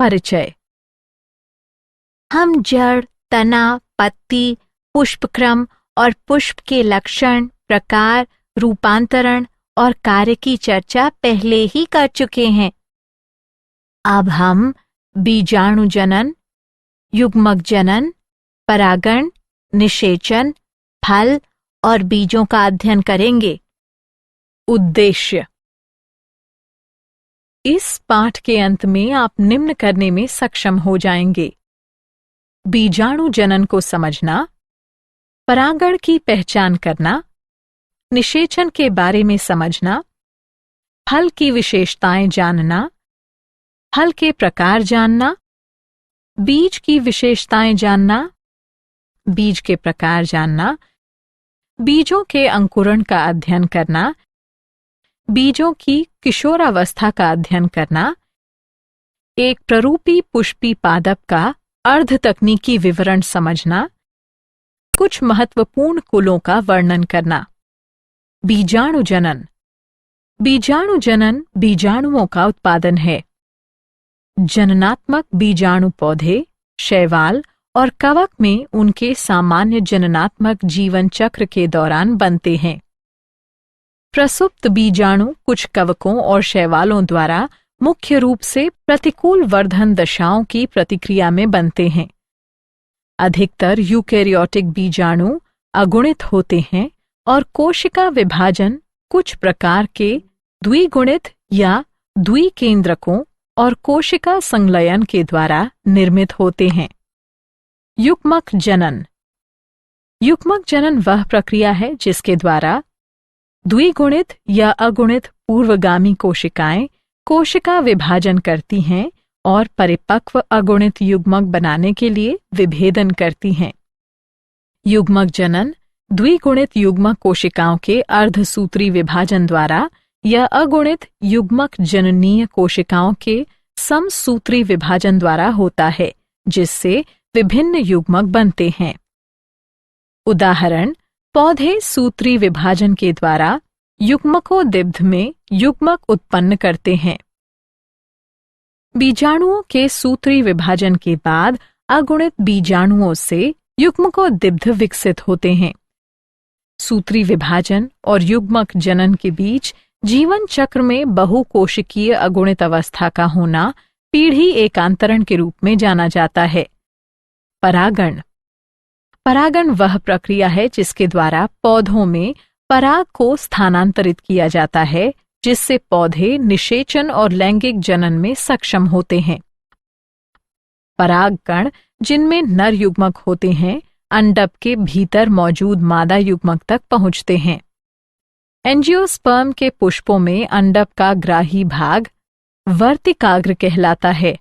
परिचय। हम जड़, तना, पत्ती, पुष्पक्रम और पुष्प के लक्षण, प्रकार, रूपांतरण और कार्य की चर्चा पहले ही कर चुके हैं। अब हम बीजाणु जनन, युग्मक जनन, परागण, निषेचन, फल और बीजों का अध्ययन करेंगे। उद्देश्य। इस पाठ के अंत में आप निम्न करने में सक्षम हो जाएंगे: बीजाणु जनन को समझना, परागण की पहचान करना, निषेचन के बारे में समझना, फल की विशेषताएं जानना, फल के प्रकार जानना, बीज की विशेषताएं जानना, बीज के प्रकार जानना, बीजों के अंकुरण का अध्ययन करना, बीजों की किशोरावस्था का अध्ययन करना, एक प्ररूपी पुष्पी पादप का अर्ध तकनीकी विवरण समझना, कुछ महत्वपूर्ण कुलों का वर्णन करना। बीजाणु जनन। बीजाणु जनन बीजाणुओं का उत्पादन है। जननात्मक बीजाणु पौधे, शैवाल और कवक में उनके सामान्य जननात्मक जीवन चक्र के दौरान बनते हैं। प्रसुप्त बीजाणु कुछ कवकों और शैवालों द्वारा मुख्य रूप से प्रतिकूल वर्धन दशाओं की प्रतिक्रिया में बनते हैं। अधिकतर यूकेरियोटिक बीजाणु अगुणित होते हैं और कोशिका विभाजन कुछ प्रकार के द्विगुणित या द्विकेंद्रकों और कोशिका संलयन के द्वारा निर्मित होते हैं। युग्मक जनन। युग्मक जनन वह प्रक्रिया है जिसके द्वारा द्विगुणित या अगुणित पूर्वगामी कोशिकाएं कोशिका विभाजन करती हैं और परिपक्व अगुणित युग्मक बनाने के लिए विभेदन करती हैं। युग्मक जनन द्विगुणित युग्मक कोशिकाओं के अर्धसूत्री विभाजन द्वारा या अगुणित युग्मक जननीय कोशिकाओं के समसूत्री विभाजन द्वारा होता है, जिससे विभिन्न युग्मक बनते हैं। उदाहरण: पौधे सूत्री विभाजन के द्वारा युग्मकोद्भिद में युग्मक उत्पन्न करते हैं। बीजाणुओं के सूत्री विभाजन के बाद अगुणित बीजाणुओं से युग्मकोद्भिद विकसित होते हैं। सूत्री विभाजन और युग्मक जनन के बीच जीवन चक्र में बहुकोशिकीय अगुणित अवस्था का होना पीढ़ी एकांतरण के रूप में जाना जाता है। परागण। परागण वह प्रक्रिया है जिसके द्वारा पौधों में पराग को स्थानांतरित किया जाता है, जिससे पौधे निषेचन और लैंगिक जनन में सक्षम होते हैं। परागकण, जिनमें नर युग्मक होते हैं, अंडक के भीतर मौजूद मादा युग्मक तक पहुंचते हैं। एंजियोस्पर्म के पुष्पों में अंडक का ग्राही भाग वर्तिकाग्र कहलाता है।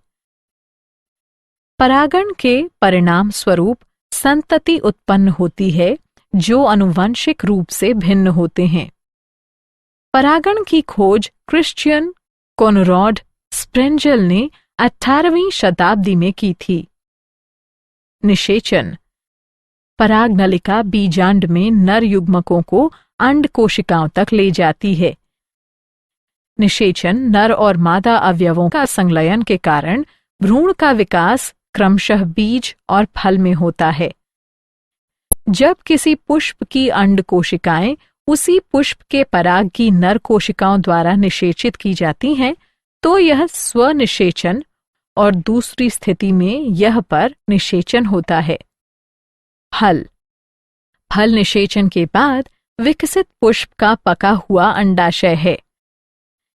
परागण के परिणाम स्वरूप संतति उत्पन्न होती है जो आनुवंशिक रूप से भिन्न होते हैं। परागण की खोज क्रिश्चियन कोनराड स्प्रेंजल ने 18वीं शताब्दी में की थी। निषेचन। पराग नलिका बीजांड में नर युग्मकों को अंड कोशिकाओं तक ले जाती है। निषेचन नर और मादा अवयवों का संलयन के कारण भ्रूण का विकास क्रमशः बीज और फल में होता है। जब किसी पुष्प की अंड कोशिकाएं उसी पुष्प के पराग की नर कोशिकाओं द्वारा निषेचित की जाती हैं, तो यह स्वनिषेचन और दूसरी स्थिति में यह पर निषेचन होता है। फल। फल निषेचन के बाद विकसित पुष्प का पका हुआ अंडाशय है।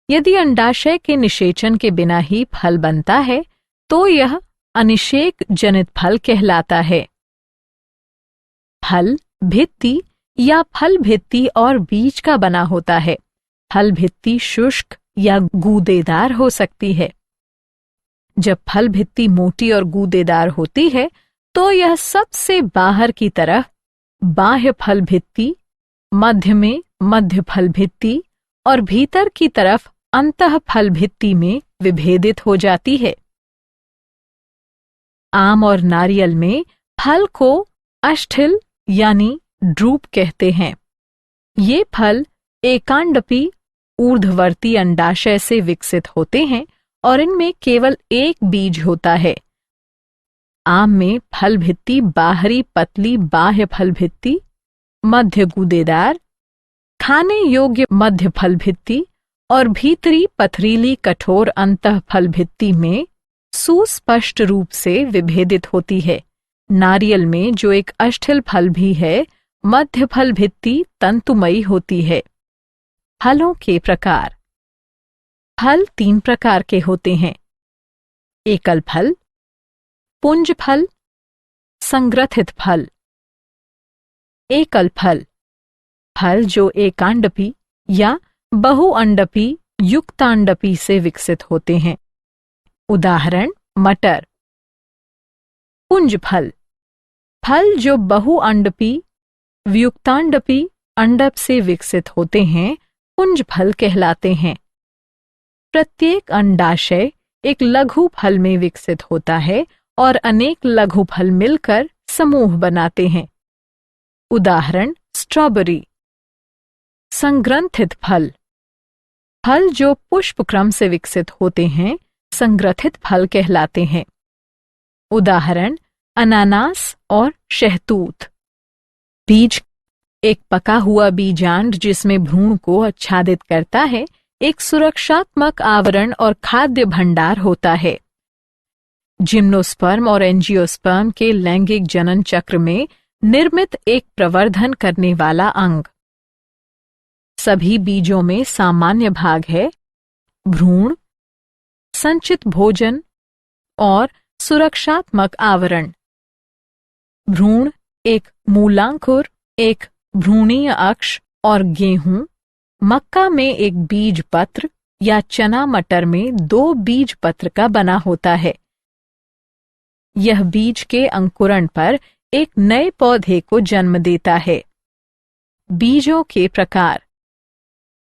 यदि अंडाशय के निषेचन के बिना ही फल बनता है तो यह अनिषेक जनित फल कहलाता है। फल भित्ति या फल भित्ति और बीज का बना होता है। फल भित्ति शुष्क या गूदेदार हो सकती है। जब फल भित्ति मोटी और गूदेदार होती है तो यह सबसे बाहर की तरफ बाह्य फल भित्ति, मध्य में मध्य फल भित्ति और भीतर की तरफ अंतः फल भित्ति में विभेदित हो जाती है। आम और नारियल में फल को अष्ठिल यानी ड्रूप कहते हैं। ये फल एकांडपी ऊर्ध्ववर्ती अंडाशय से विकसित होते हैं और इनमें केवल एक बीज होता है। आम में फल भित्ति बाहरी पतली बाह्य फल भित्ति, मध्य गूदेदार, खाने योग्य मध्य फल भित्ति और भीतरी पथरीली कठोर अंतः फल भित्ति में सुस्पष्ट रूप से विभेदित होती है। नारियल में जो एक अष्ठिल फल भी है, मध्य फल भित्ति तंतुमयी होती है। फलों के प्रकार। फल 3 प्रकार के होते हैं: एकल फल, पुंज फल, संग्रथित फल। एकल फल, फल जो एकांडपी या बहुअंडपी युक्तांडपी से विकसित होते हैं। उदाहरण मटर। पुंज फल, फल जो बहुअंडपी युक्तांडपी अंडप से विकसित होते हैं, पुंज फल कहलाते हैं। प्रत्येक अंडाशय एक लघु फल में विकसित होता है और अनेक लघु फल मिलकर समूह बनाते हैं। उदाहरण स्ट्रॉबेरी। संग्रंथित फल, फल जो पुष्पक्रम से विकसित होते हैं, संग्रथित फल कहलाते हैं। उदाहरण अनानास और शहतूत। बीज, एक पका हुआ बीजांड जिसमें भ्रूण को आच्छादित करता है, एक सुरक्षात्मक आवरण और खाद्य भंडार होता है। जिम्नोस्पर्म और एंजियोस्पर्म के लैंगिक जनन चक्र में निर्मित एक प्रवर्धन करने वाला अंग। सभी बीजों में सामान्य भाग है: भ्रूण, संचित भोजन और सुरक्षात्मक आवरण। भ्रूण, एक मूलांकुर, एक भ्रूणीय अक्ष और गेहूं, मक्का में एक बीज पत्र या चना मटर में 2 बीज पत्र का बना होता है। यह बीज के अंकुरण पर एक नए पौधे को जन्म देता है। बीजों के प्रकार।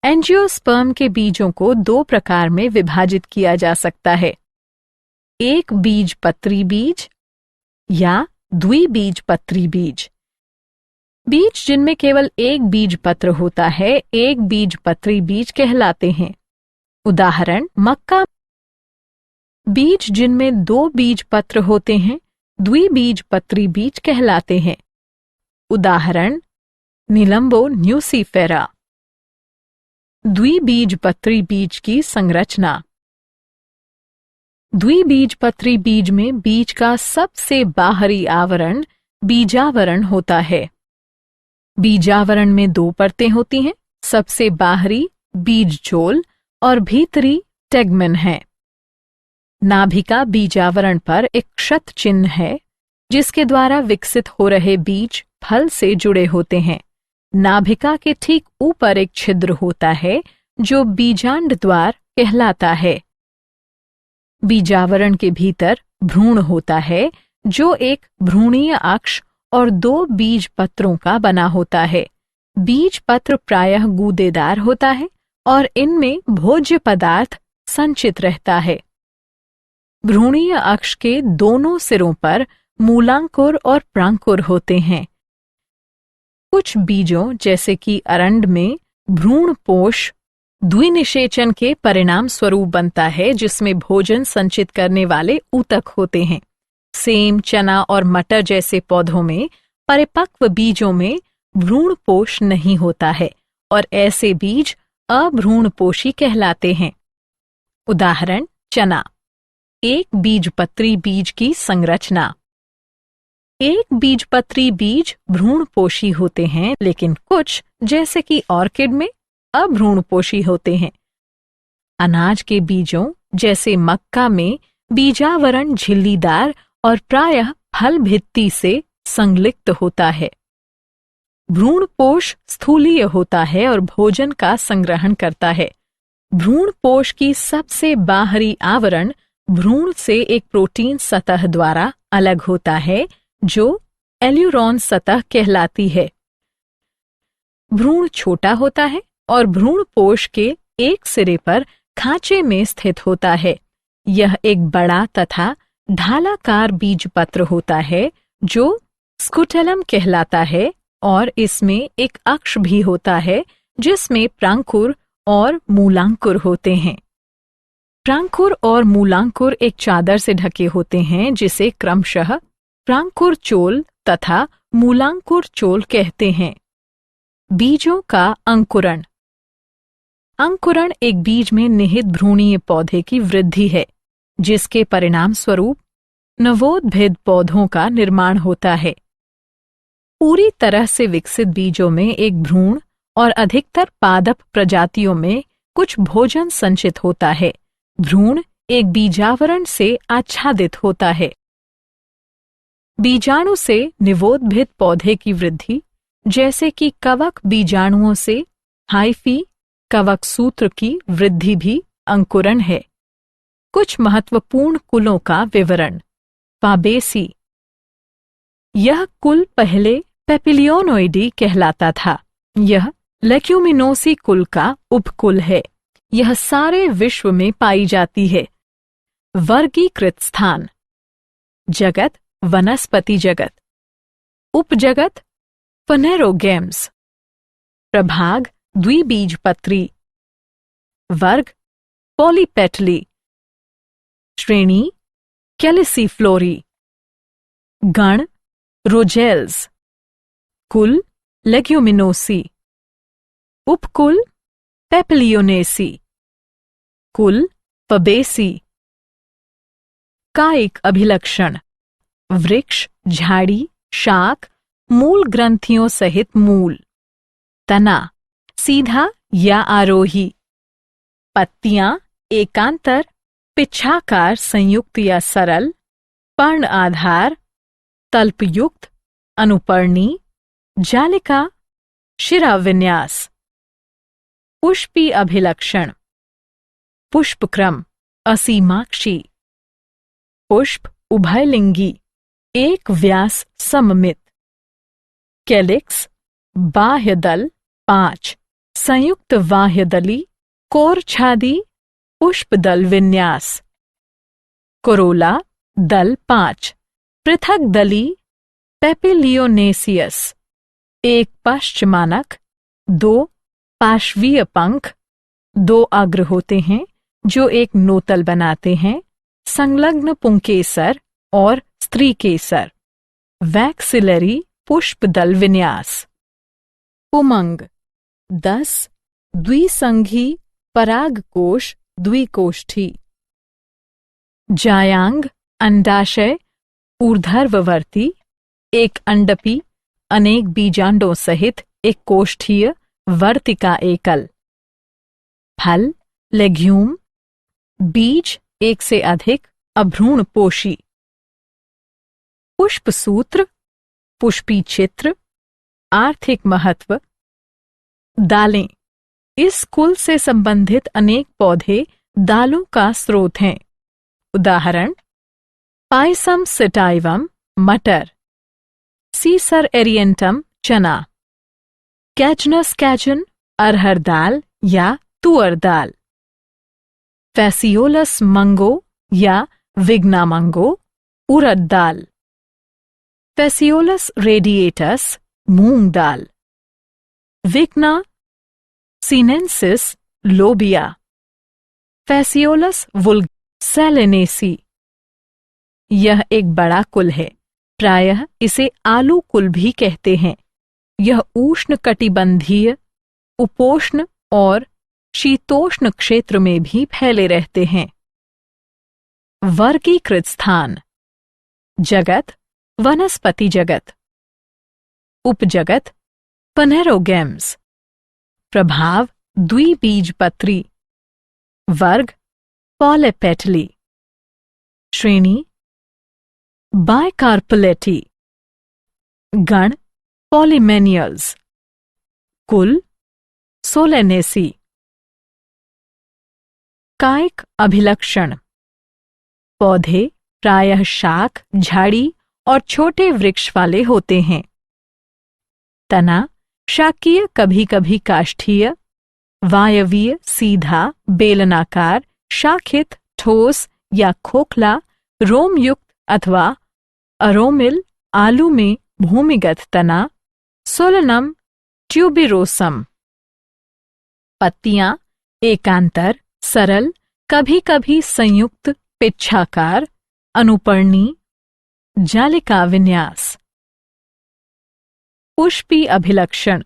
एंजियोस्पर्म के बीजों को 2 प्रकार में विभाजित किया जा सकता है: एक बीजपत्री बीज या द्विबीजपत्री बीज। बीज जिनमें केवल एक बीज पत्र होता है, एक बीजपत्री बीज कहलाते हैं। उदाहरण मक्का। बीज जिनमें 2 बीज पत्र होते हैं, द्विबीजपत्री बीज कहलाते हैं। उदाहरण निलंबो न्यूसीफेरा। द्विबीजपत्री बीज की संरचना। द्विबीजपत्री बीज में बीज का सबसे बाहरी आवरण बीजावरण होता है। बीजावरण में 2 परतें होती हैं, सबसे बाहरी बीजचोल और भीतरी टेगमेन है। नाभिका बीजावरण पर एक क्षत चिन्ह है, जिसके द्वारा विकसित हो रहे बीज फल से जुड़े होते हैं। नाभिका के ठीक ऊपर एक छिद्र होता है, जो बीजांड द्वार कहलाता है। बीजावरण के भीतर भ्रूण होता है, जो एक भ्रूणीय अक्ष और 2 बीज पत्रों का बना होता है। बीज पत्र प्रायः गूदेदार होता है और इनमें भोज्य पदार्थ संचित रहता है। भ्रूणीय अक्ष के दोनों सिरों पर मूलांकुर और प्रांकुर होते हैं। कुछ बीजों जैसे कि अरंड में भ्रूणपोष द्विनिषेचन के परिणाम स्वरूप बनता है, जिसमें भोजन संचित करने वाले ऊतक होते हैं। सेम, चना और मटर जैसे पौधों में परिपक्व बीजों में भ्रूणपोष नहीं होता है और ऐसे बीज अभ्रूणपोषी कहलाते हैं। उदाहरण चना। एक बीजपत्री बीज की संरचना। एक बीजपत्री बीज भ्रूणपोषी होते हैं, लेकिन कुछ जैसे कि ऑर्किड में अभ्रूणपोषी होते हैं। अनाज के बीजों जैसे मक्का में बीजावरण झिल्लीदार और प्रायः फल भित्ति से संलिप्त होता है। भ्रूणपोष स्थूलीय होता है और भोजन का संग्रहण करता है। भ्रूणपोष की सबसे बाहरी आवरण भ्रूण से एक प्रोटीन सतह द्वारा अलग होता है, जो एल्यूरोन सतह कहलाती है। भ्रूण छोटा होता है और भ्रूणपोष के एक सिरे पर खांचे में स्थित होता है। यह एक बड़ा तथा ढालाकार बीजपत्र होता है, जो स्कुटेलम कहलाता है, और इसमें एक अक्ष भी होता है, जिसमें प्रांकुर और मूलांकुर होते हैं। प्रांकुर और मूलांकुर एक चादर से ढके होते हैं जिसे क्रमशः प्रांकुर चोल तथा मूलांकुर चोल कहते हैं। बीजों का अंकुरण। अंकुरण एक बीज में निहित भ्रूणीय पौधे की वृद्धि है, जिसके परिणाम स्वरूप नवोद्भिद पौधों का निर्माण होता है। पूरी तरह से विकसित बीजों में एक भ्रूण और अधिकतर पादप प्रजातियों में कुछ भोजन संचित होता है। भ्रूण एक बीजावरण से आच्छादित होता है। बीजाणु से निवोद्भिद पौधे की वृद्धि, जैसे कि कवक बीजाणुओं से हाइफी कवक सूत्र की वृद्धि भी अंकुरण है। कुछ महत्वपूर्ण कुलों का विवरण। फाबेसी। यह कुल पहले पेपिलियोनोइडी कहलाता था। यह लेग्यूमिनोसी कुल का उपकुल है। यह सारे विश्व में पाई जाती है। वर्गीकृत स्थान। जगत वनस्पति जगत। उपजगत फनेरोगेम्स। प्रभाग द्विबीजपत्री। वर्ग पॉलीपेटली। श्रेणी कैलिसिफ्लोरी। गण रोजेल्स। कुल लेग्यूमिनोसी। उपकुल पेपिलियोनेसी। कुल फबेसी। कायिक अभिलक्षण। वृक्ष, झाड़ी, शाख, मूल ग्रंथियों सहित मूल। तना सीधा या आरोही। पत्तियां एकांतर, पिच्छाकार संयुक्त या सरल, पर्ण आधार, तल्पयुक्त, अनुपर्णी, जालिका, शिराविन्यास। पुष्पी अभिलक्षण। पुष्पक्रम असीमाक्षी। पुष्प उभयलिंगी, एक व्यास सममित। कैलिक्स बाह्य दल 5, संयुक्त बाह्यदली, कोरछादी, पुष्पदल विन्यास। कोरोला दल 5, पृथक दली, पेपिलियोनेसियस। एक पश्चमानक, 2 पार्श्वीय पंख, 2 अग्र होते हैं जो एक नोतल बनाते हैं, संलग्न पुंकेसर और स्त्रीकेसर। वैक्सिलरी पुष्पदल विन्यास। उमंग 10 द्विसंघी परागकोश द्विकोष्ठी। जायांग अंडाशय ऊर्ध्ववर्ती, एक अंडपी, अनेक बीजांडों सहित एक कोष्ठीय वर्तिका एकल। फल लेग्यूम। बीज एक से अधिक, अभ्रूणपोषी। पुष्पसूत्र, पुष्पी चित्र। आर्थिक महत्व। दालें। इस कुल से संबंधित अनेक पौधे दालों का स्रोत हैं। उदाहरण पायसम सिटाइवम मटर, सीसर एरिएंटम चना, कैचनस कैचन अरहर दाल या तुअर दाल, फैसियोलस मंगो या विग्ना मंगो उड़द दाल, फैसियोलस रेडिएटस मूंग दाल, विग्ना सीनेंसिस लोबिया, फैसियोलस वुल्गैरिनेसी। यह एक बड़ा कुल है, प्रायः इसे आलू कुल भी कहते हैं। यह उष्ण कटिबंधीय, उपोष्ण और शीतोष्ण क्षेत्र में भी फैले रहते हैं। वर्गीकृत स्थान। जगत वनस्पति जगत। उपजगत फनेरोगेम्स। प्रभाव द्विबीजपत्री। वर्ग पॉलीपेटली। श्रेणी बाइकार्पलेटी। गण पॉलीमेनियल्स। कुल सोलेनेसी। कायिक अभिलक्षण। पौधे प्रायः शाख, झाड़ी और छोटे वृक्ष वाले होते हैं। तना शाकीय, कभी कभी काष्ठीय, वायवीय, सीधा, बेलनाकार, शाखित, ठोस या खोखला, रोमयुक्त अथवा अरोमिल, आलू में भूमिगत तना, सोलनम ट्यूबिरोसम। पत्तियां एकांतर, सरल, कभी कभी संयुक्त पिच्छाकार, अनुपर्णी, जालिका विन्यास। पुष्पी अभिलक्षण।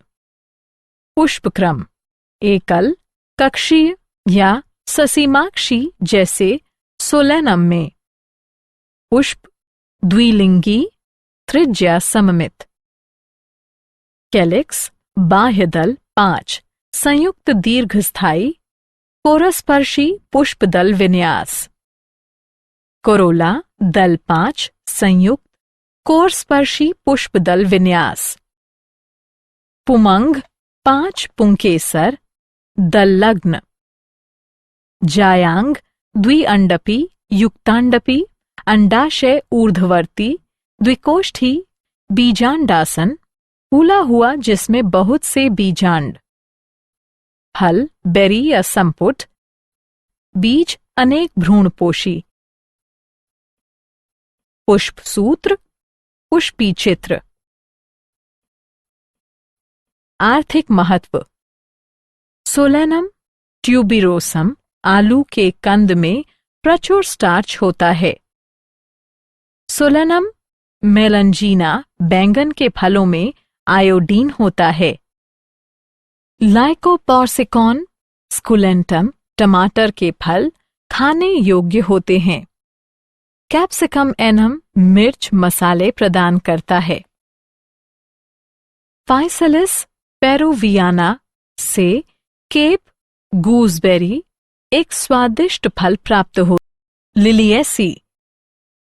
पुष्पक्रम एकल, कक्षीय या ससीमाक्षी जैसे सोलेनम में। पुष्प द्विलिंगी, त्रिज्या सममित। कैलिक्स बाह्यदल 5, संयुक्त दीर्घस्थायी कोरस्पर्शी पुष्पदल विन्यास। कोरोला दल 5, संयुक्त कोरस्पर्शी पुष्पदल विन्यास। पुमंग 5 पुंकेसर, दललग्न। जायांग द्विअंडपी, युक्तांडपी, अंडाशय ऊर्ध्ववर्ती, द्विकोष्ठी, बीजांडासन, फूला हुआ जिसमें बहुत से बीजांड। फल बेरी या संपुट, बीज अनेक भ्रूणपोषी। पुष्प सूत्र, पुष्पी चित्र। आर्थिक महत्व। सोलेनम ट्यूबिरोसम आलू के कंद में प्रचुर स्टार्च होता है। सोलेनम मेलंजीना बैंगन के फलों में आयोडीन होता है। लाइकोपोर्सिकॉन स्कुलेंटम टमाटर के फल खाने योग्य होते हैं। कैप्सिकम एनम मिर्च मसाले प्रदान करता है। फाइसलिस पेरुवियाना से केप गूसबेरी एक स्वादिष्ट फल प्राप्त हो। लिलिएसी,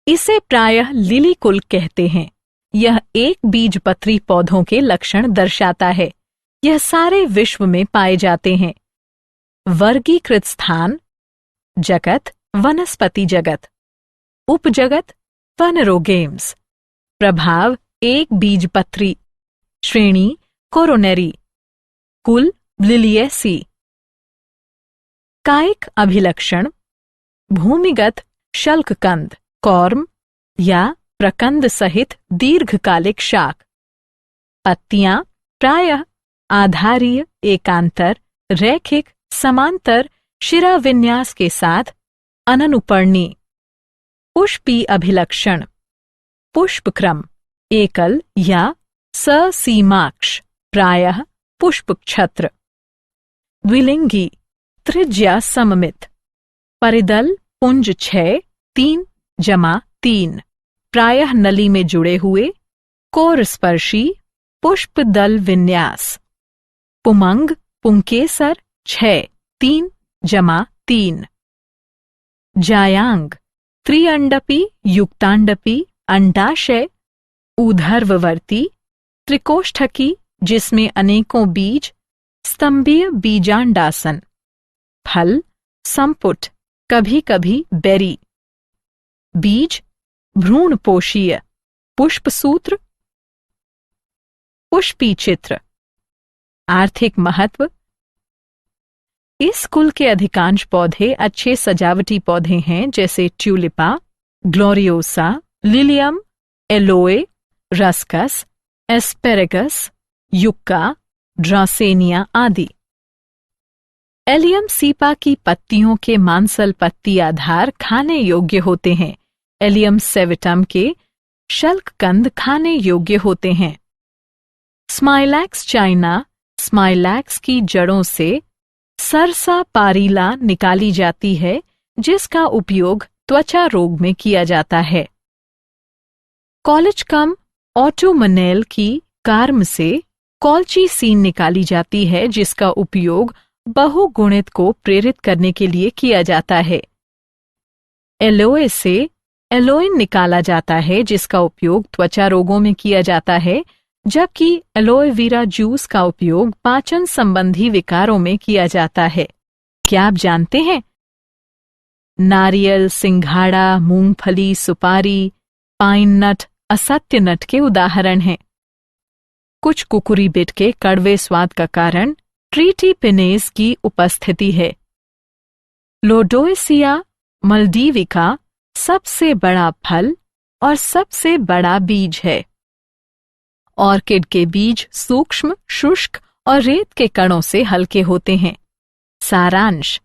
इसे प्रायः लिली कुल कहते हैं। यह एक बीजपत्री पौधों के लक्षण दर्शाता है। यह सारे विश्व में पाए जाते हैं। वर्गीकृत स्थान जगत, वनस्पति जगत। उपजगत फनरोगेम्स। प्रभाव एक बीजपत्री। श्रेणी कोरोनेरी। कुल लिलिएसी। कायिक अभिलक्षण। भूमिगत शल्ककंद, कॉर्म या प्रकंद सहित दीर्घकालिक शाक। पत्तियां प्रायः आधारीय, एकांतर, रैखिक, समांतर शिराविन्यास के साथ अननुपर्णी। पुष्पी अभिलक्षण। पुष्पक्रम एकल या ससीमाक्ष, प्रायः पुष्पक्षत्र। द्विलिंगी, त्रिज्या सममित। परिदल पुंज 6, 3+3, प्रायः नली में जुड़े हुए। कोरस्पर्शी पुष्पदल विन्यास। पुमंग पुंकेसर 6, 3+3। जायांग त्रिअंडपी, युक्तांडपी, अंडाशय ऊर्ध्ववर्ती, त्रिकोष्ठकी जिसमें अनेकों बीज, स्तंभीय बीजांडासन। फल संपुट, कभी कभी बेरी। बीज भ्रूणपोषीय। पुष्पसूत्र, पुष्पी चित्र। आर्थिक महत्व। इस कुल के अधिकांश पौधे अच्छे सजावटी पौधे हैं, जैसे Tulipa, Gloriosa, Lilium, Aloe, Ruscus, Asparagus, Yucca, Dracaena आदि। एलियम सीपा की पत्तियों के मांसल पत्ती आधार खाने योग्य होते हैं। एलियम सेविटम के शल्ककंद खाने योग्य होते हैं। स्माइलैक्स चाइना, स्माइलैक्स की जड़ों से सरसा पारीला निकाली जाती है, जिसका उपयोग त्वचा रोग में किया जाता है। कॉलेजकम ऑटोमनेल की कार्म से कॉल्चीसीन निकाली जाती है, जिसका उपयोग बहुगुणित को प्रेरित करने के लिए किया जाता है। एलोए से एलोइन निकाला जाता है, जिसका उपयोग त्वचा रोगों में किया जाता है, जबकि एलोए वीरा जूस का उपयोग पाचन संबंधी विकारों में किया जाता है। क्या आप जानते हैं? नारियल, सिंघाड़ा, मूंगफली, सुपारी, पाइन नट असत्य नट के उदाहरण हैं। कुछ कुकुरीबिट के कड़वे स्वाद का कारण ट्रीटीपिनेज की उपस्थिति है। लोडोएसिया मल्डीविका सबसे बड़ा फल और सबसे बड़ा बीज है। ऑर्किड के बीज सूक्ष्म, शुष्क और रेत के कणों से हल्के होते हैं। सारांश।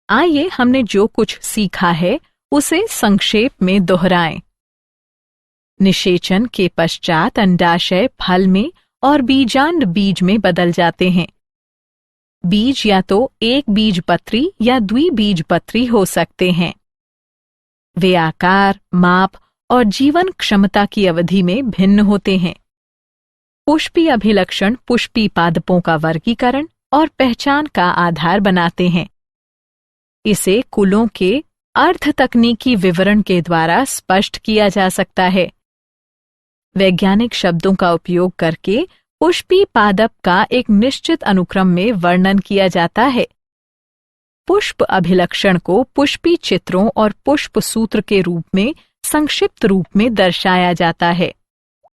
आइए हमने जो कुछ सीखा है उसे संक्षेप में दोहराएं। निषेचन के पश्चात अंडाशय फल में और बीजांड बीज में बदल जाते हैं। बीज या तो एक बीजपत्री या द्विबीजपत्री हो सकते हैं। वे आकार, माप और जीवन क्षमता की अवधि में भिन्न होते हैं। पुष्पी अभिलक्षण पुष्पी पादपों का वर्गीकरण और पहचान का आधार बनाते हैं। इसे कुलों के अर्ध तकनीकी विवरण के द्वारा स्पष्ट किया जा सकता है। वैज्ञानिक शब्दों का उपयोग करके पुष्पी पादप का एक निश्चित अनुक्रम में वर्णन किया जाता है। पुष्प अभिलक्षण को पुष्पी चित्रों और पुष्प सूत्र के रूप में संक्षिप्त रूप में दर्शाया जाता है।